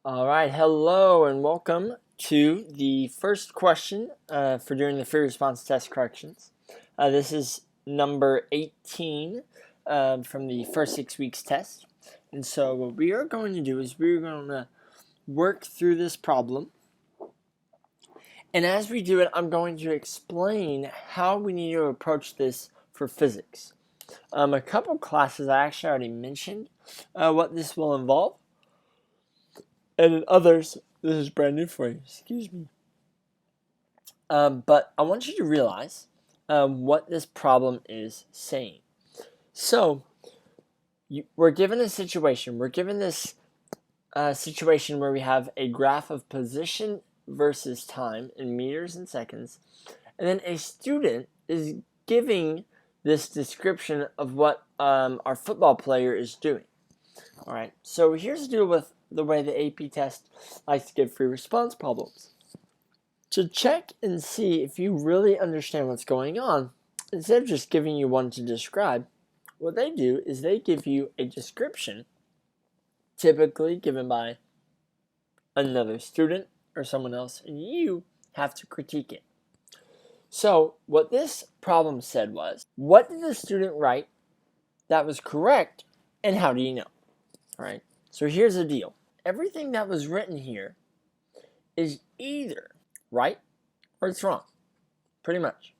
All right, hello and welcome to the first question for doing the free response test corrections. This is number 18 from the first 6 weeks test. And so what we are going to do is we're going to work through this problem. And as we do it, I'm going to explain how we need to approach this for physics. A couple classes I actually already mentioned what this will involve. And in others, this is brand new for you. Excuse me. But I want you to realize what this problem is saying. So, we're given a situation. We're given this situation where we have a graph of position versus time in meters and seconds. And then a student is giving this description of what our football player is doing. All right, so here's the deal with the way the AP test likes to give free response problems. To check and see if you really understand what's going on, instead of just giving you one to describe, what they do is they give you a description, typically given by another student or someone else, and you have to critique it. So what this problem said was, what did the student write that was correct, and how do you know? All right, so here's the deal. Everything that was written here is either right or it's wrong, pretty much.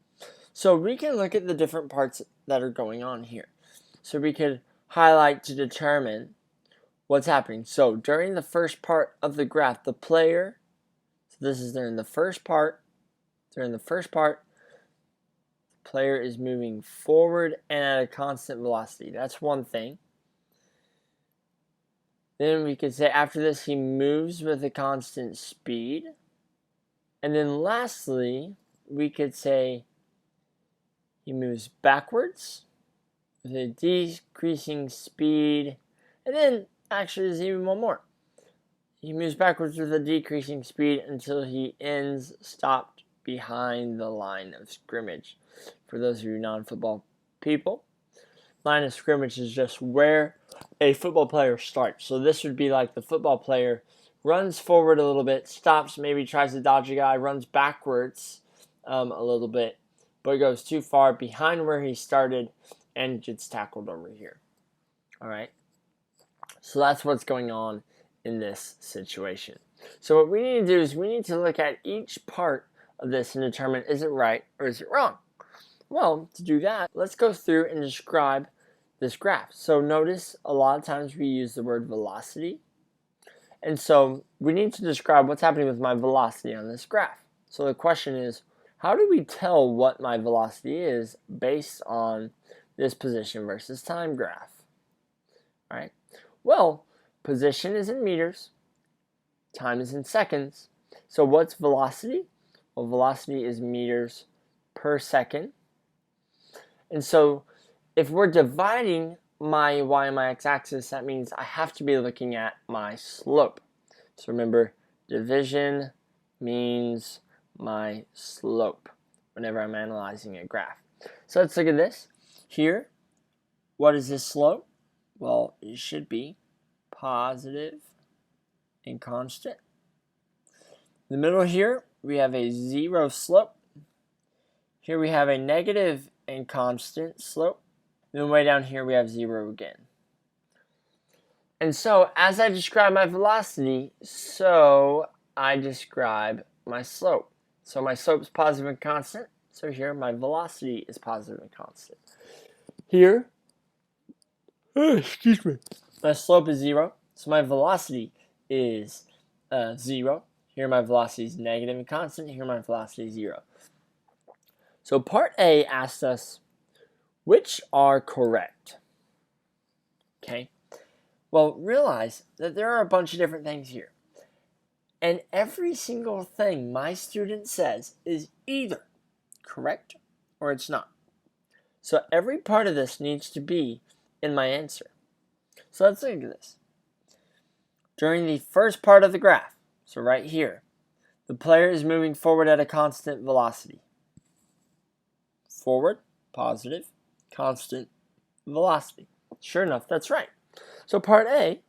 So we can look at the different parts that are going on here. So we could highlight to determine what's happening. So during the first part of the graph, the player, so this is during the first part, the player is moving forward and at a constant velocity. That's one thing. Then we could say after this, he moves with a constant speed. And then lastly, we could say he moves backwards with a decreasing speed. And then actually there's even one more. He moves backwards with a decreasing speed until he ends stopped behind the line of scrimmage. For those of you non-football people, line of scrimmage is just where a football player starts. So this would be like the football player runs forward a little bit, stops, maybe tries to dodge a guy, runs backwards a little bit, but goes too far behind where he started and gets tackled over here. All right. So that's what's going on in this situation. So what we need to do is we need to look at each part of this and determine, is it right or is it wrong? Well, to do that, let's go through and describe this graph. So notice a lot of times we use the word velocity. And so we need to describe what's happening with my velocity on this graph. So the question is, how do we tell what my velocity is based on this position versus time graph? All right. Well, position is in meters, time is in seconds. So what's velocity? Well, velocity is meters per second. And so if we're dividing my y and my x-axis, that means I have to be looking at my slope. So remember, division means my slope whenever I'm analyzing a graph. So let's look at this. Here, what is this slope? Well, it should be positive and constant. In the middle here, we have a zero slope. Here we have a negative and constant slope. And then way down here we have zero again. And so as I describe my velocity, so I describe my slope. So my slope is positive and constant. So here my velocity is positive and constant. Here, excuse me, my slope is zero. So my velocity is 0. Here my velocity is negative and constant. Here my velocity is 0. So part A asked us, which are correct? Okay. Well, realize that there are a bunch of different things here. And every single thing my student says is either correct or it's not. So every part of this needs to be in my answer. So let's look at this. During the first part of the graph, so right here, the player is moving forward at a constant velocity. Forward, positive, constant velocity. Sure enough, that's right. So part A,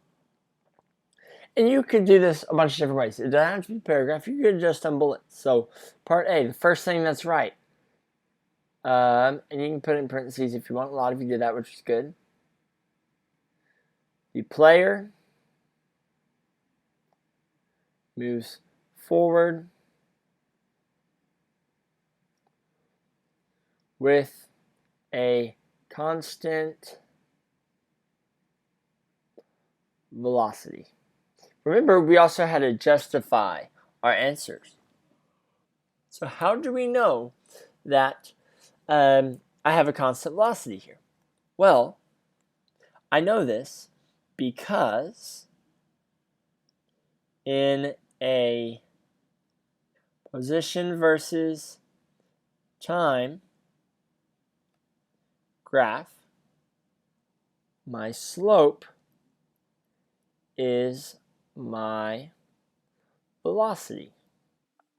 And you could do this a bunch of different ways. It doesn't have to be a paragraph. You could just on bullets. So part A, the first thing that's right. And you can put it in parentheses if you want. A lot of you did that, which is good. The player moves forward with a constant velocity. Remember, we also had to justify our answers. So how do we know that I have a constant velocity here? Well, I know this because in a position versus time graph, my slope is my velocity.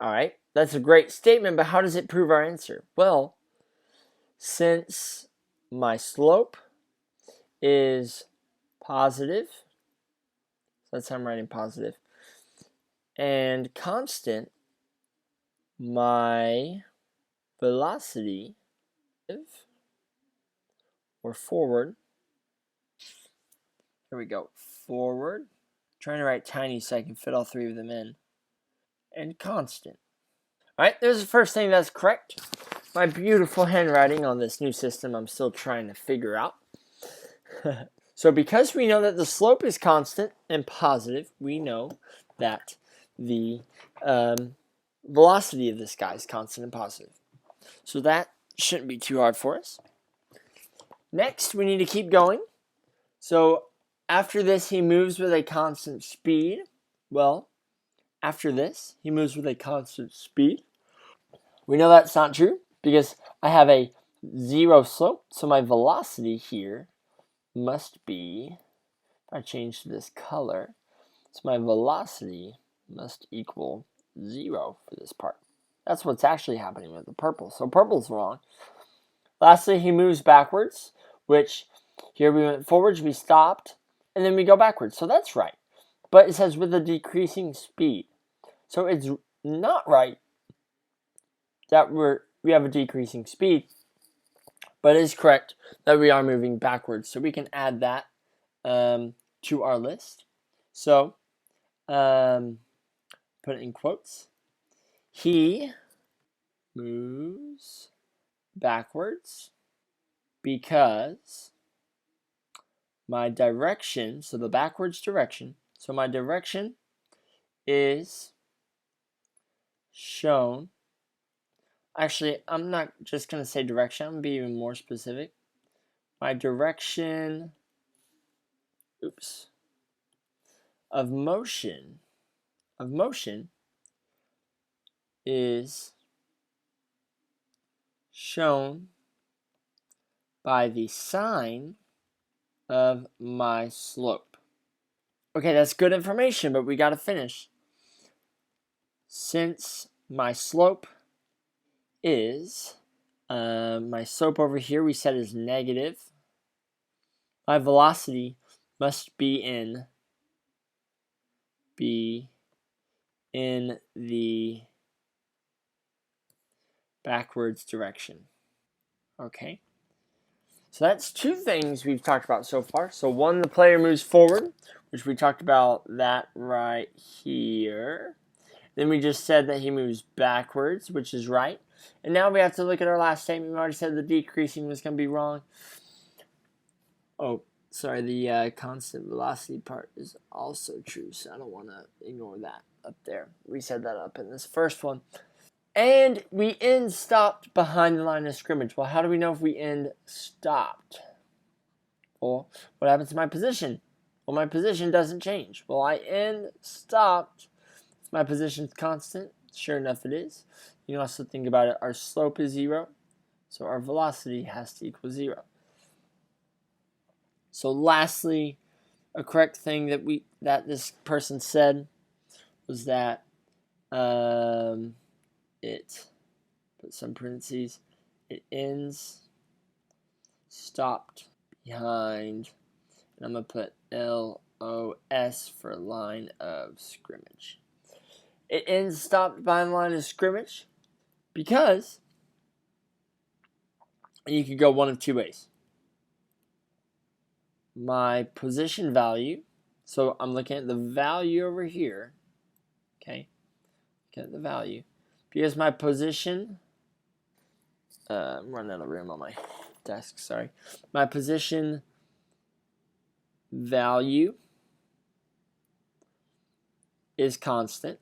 All right, that's a great statement, but how does it prove our answer? Well, since my slope is positive, so that's how I'm writing positive, and constant, my velocity or forward, here we go, forward, I'm trying to write tiny so I can fit all three of them in, and constant. All right, there's the first thing that's correct. My beautiful handwriting on this new system I'm still trying to figure out. So because we know that the slope is constant and positive, we know that the velocity of this guy is constant and positive. So that shouldn't be too hard for us. Next, we need to keep going. So after this, he moves with a constant speed. Well, after this, he moves with a constant speed. We know that's not true because I have a zero slope, so my velocity here must be, if I change to this color, so my velocity must equal 0 for this part. That's what's actually happening with the purple. So purple's wrong. Lastly, he moves backwards, which here we went forwards, we stopped, and then we go backwards. So that's right. But it says with a decreasing speed. So it's not right that we have a decreasing speed, but it is correct that we are moving backwards. So we can add that to our list. So put it in quotes. He moves backwards because my direction, so the backwards direction, so my direction is shown. Actually, I'm not just going to say direction, I'm going to be even more specific. My direction, of motion is shown by the sine of my slope. Okay, that's good information, but we got to finish. Since my slope is, my slope over here we said is negative, my velocity must be in the backwards direction. Okay. So that's two things we've talked about so far. So one, the player moves forward, which we talked about that right here. Then we just said that he moves backwards, which is right. And now we have to look at our last statement. We already said the decreasing was going to be wrong. Oh, sorry, the constant velocity part is also true, so I don't want to ignore that up there. We set that up in this first one. And we end stopped behind the line of scrimmage. Well, how do we know if we end stopped? Well, what happens to my position? Well, my position doesn't change. Well, I end stopped. If my position's constant, sure enough it is. You can also think about it. Our slope is 0, so our velocity has to equal 0. So lastly, a correct thing that this person said was that it, put some parentheses, it ends stopped behind, and I'm going to put LOS for line of scrimmage. It ends stopped by the line of scrimmage because you could go one of two ways. My position value, so I'm looking at the value over here, okay, look at the value, because my position, I'm running out of room on my desk, sorry, my position value is constant,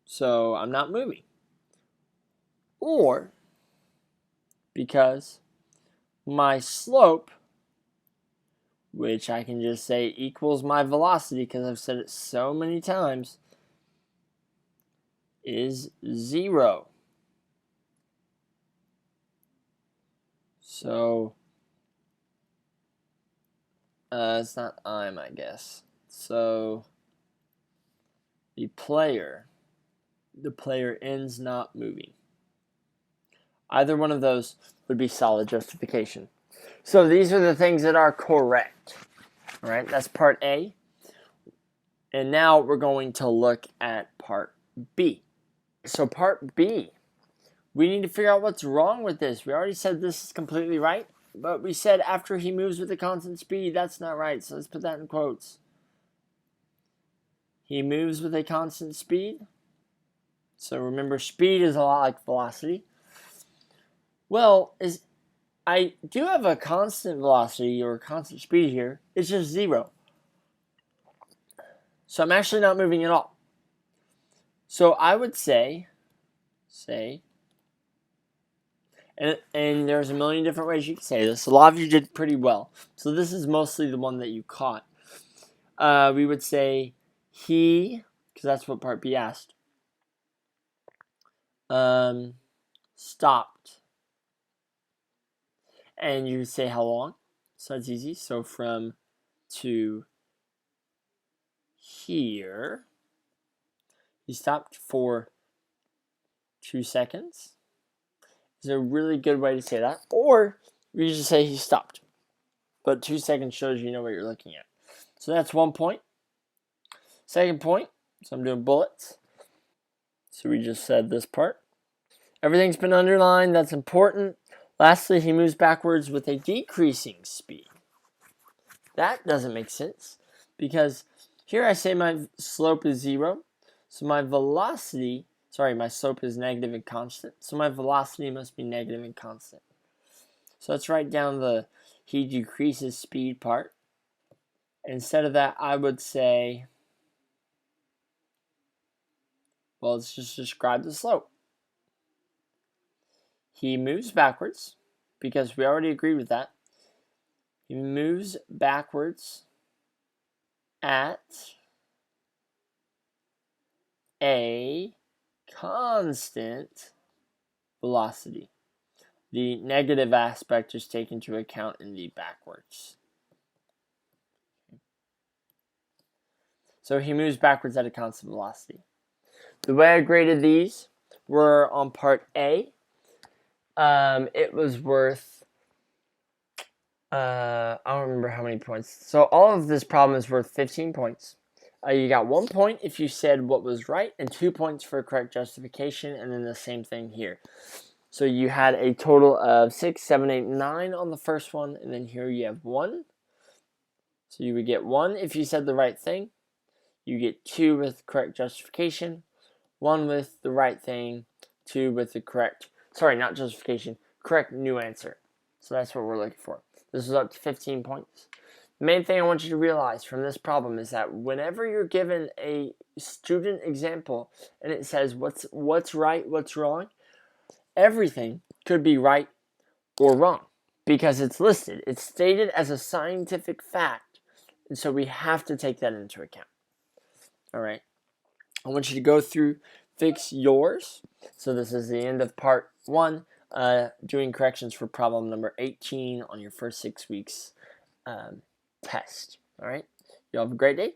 so I'm not moving, or because my slope, which I can just say equals my velocity because I've said it so many times, is 0. So it's not I'm, I guess. So the player ends not moving. Either one of those would be solid justification. So these are the things that are correct. All right, that's part A. And now we're going to look at part B. So part B, we need to figure out what's wrong with this. We already said this is completely right, but we said after he moves with a constant speed, that's not right. So let's put that in quotes. He moves with a constant speed. So remember, speed is a lot like velocity. Well, I do have a constant velocity or constant speed here. It's just 0. So I'm actually not moving at all. So I would say, and there's a million different ways you can say this. A lot of you did pretty well. So this is mostly the one that you caught. We would say he, because that's what part B asked, stopped. And you say how long. So that's easy. So from to here, he stopped for 2 seconds. Is a really good way to say that. Or you just say he stopped. But 2 seconds shows you know what you're looking at. So that's 1 point. Second point, so I'm doing bullets. So we just said this part. Everything's been underlined, that's important. Lastly, he moves backwards with a decreasing speed. That doesn't make sense because here I say my slope is 0. So my slope is negative and constant. So my velocity must be negative and constant. So let's write down the he decreases speed part. Instead of that, I would say, well, let's just describe the slope. He moves backwards because we already agreed with that. He moves backwards at a constant velocity. The negative aspect is taken into account in the backwards. So he moves backwards at a constant velocity. The way I graded these were on part A. It was worth, I don't remember how many points. So all of this problem is worth 15 points. You got 1 point if you said what was right, and 2 points for correct justification, and then the same thing here. So you had a total of 6, 7, 8, 9 on the first one, and then here you have 1. So you would get 1 if you said the right thing. You get 2 with correct justification, 1 with the right thing, 2 with the correct new answer. So that's what we're looking for. This is up to 15 points. The main thing I want you to realize from this problem is that whenever you're given a student example and it says what's right, what's wrong, everything could be right or wrong because it's listed. It's stated as a scientific fact, and so we have to take that into account. All right. I want you to go through, fix yours. So this is the end of part 1, doing corrections for problem number 18 on your first 6 weeks test. All right. You all have a great day.